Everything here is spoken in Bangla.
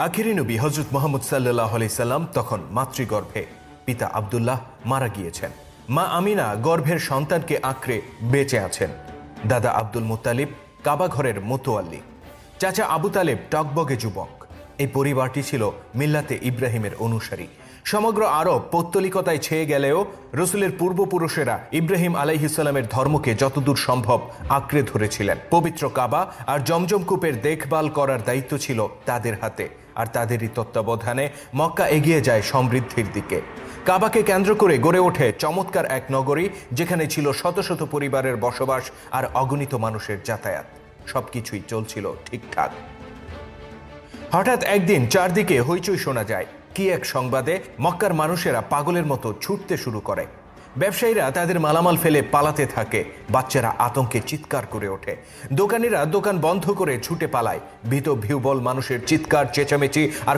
আখিরি নবী হযরত মুহাম্মদ সাল্লাল্লাহু আলাইহি সাল্লাম তখন মাতৃগর্ভে। পিতা আব্দুল্লাহ মারা গিয়েছেন। মা আমিনা গর্ভের সন্তানকে আঁকড়ে বেঁচে আছেন। দাদা আব্দুল মুত্তালিব কাবা ঘরের মোতোয়াল্লি। চাচা আবু তালেব টকবগে যুবক। এই পরিবারটি ছিল মিল্লাতে ইব্রাহিমের অনুসারী। সমগ্র আরব পৌত্তলিকতায় ছেয়ে গেলেও রসুলের পূর্বপুরুষেরা ইব্রাহিম আলাইহিস সালামের ধর্মকে যতদূর সম্ভব আঁকড়ে ধরেছিলেন। পবিত্র কাবা আর জমজম কূপের দেখভাল করার দায়িত্ব ছিল তাদের হাতে, আর তাদেরই তত্ত্বাবধানে মক্কা এগিয়ে যায় সমৃদ্ধির দিকে। কাবাকে কেন্দ্র করে গড়ে ওঠে চমৎকার এক নগরী, যেখানে ছিল শত শত পরিবারের বসবাস আর অগণিত মানুষের যাতায়াত। সবকিছুই চলছিল ঠিকঠাক। হঠাৎ একদিন চারদিকে হইচই শোনা যায়। কি এক সংবাদে! মক্কার মানুষেরা পাগলের মতো ছুটতে শুরু করে। ব্যবসায়ীরা তাদের মালামাল ফেলে পালাতে থাকে। বাচ্চারা আতঙ্কে চিৎকার করে ওঠে। দোকানিরা দোকান বন্ধ করে ছুটে পালায়। ভীত বিহ্বল মানুষের চিৎকার চেঁচামেচি আর